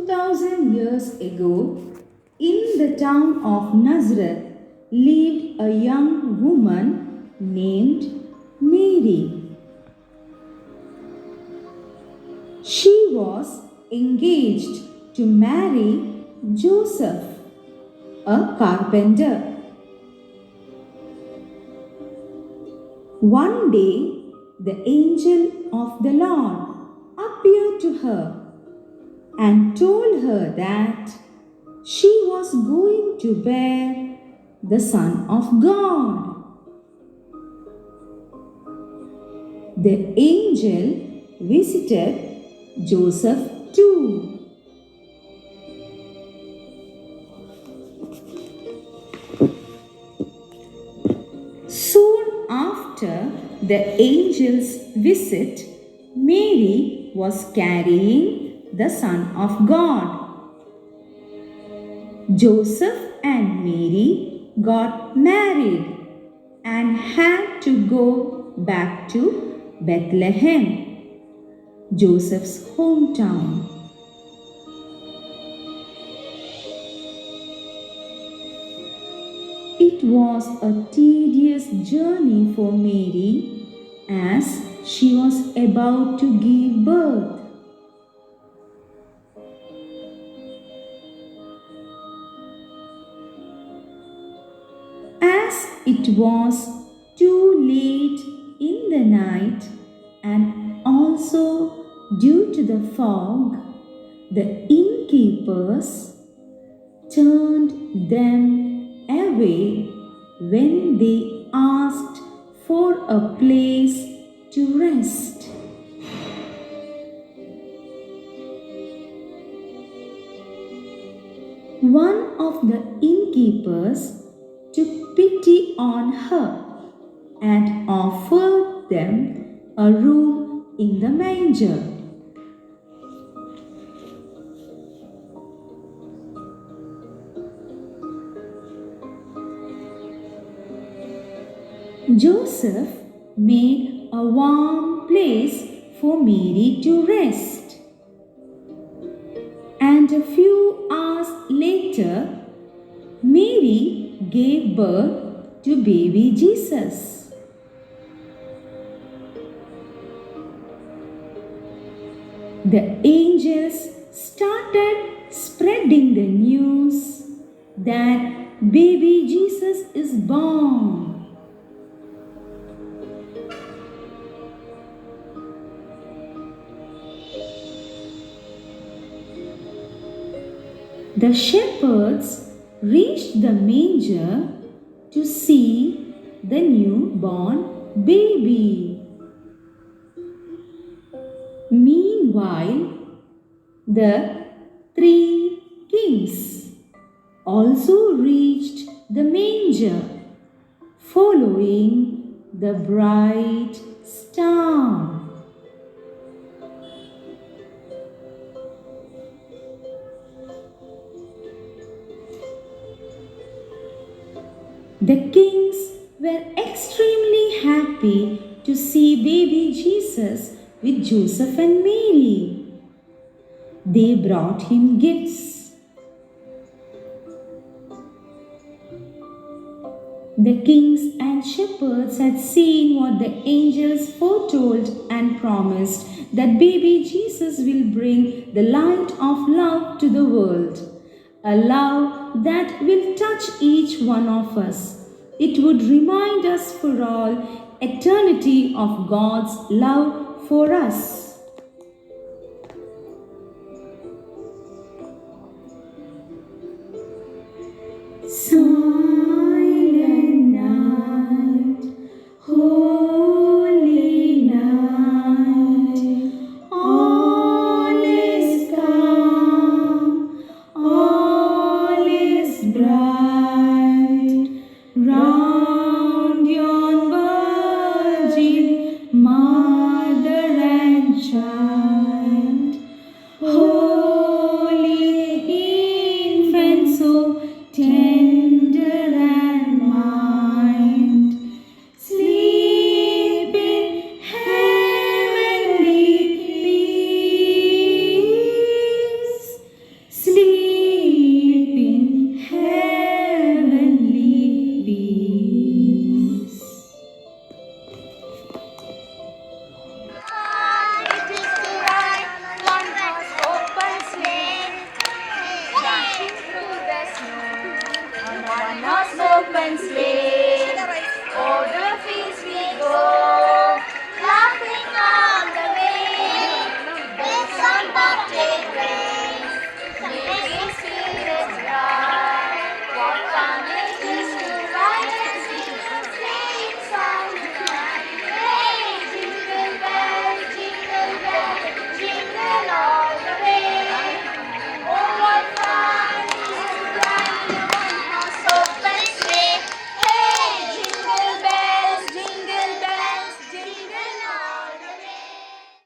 2000 years ago, in the town of Nazareth, lived a young woman named Mary. She was engaged to marry Joseph, a carpenter. One day, the angel of the Lord appeared to her and told her that she was going to bear the Son of God. The angel visited Joseph too. Soon after the angel's visit, Mary was carrying the Son of God. Joseph and Mary got married and had to go back to Bethlehem, Joseph's hometown. It was a tedious journey for Mary as she was about to give birth. As it was too late in the night and also due to the fog, the innkeepers turned them away when they asked for a place to rest. One of the innkeepers took pity on her and offered them a room in the manger. Joseph made a warm place for Mary to rest. And a few hours later, Mary gave birth to baby Jesus. The angels started spreading the news that baby Jesus is born. The shepherds reached the manger to see the newborn baby. Meanwhile, the three kings also reached the manger, following the bright star. The kings were extremely happy to see baby Jesus with Joseph and Mary. They brought him gifts. The kings and shepherds had seen what the angels foretold and promised, that baby Jesus will bring the light of love to the world. A love that will touch each one of us. It would remind us for all eternity of God's love for us.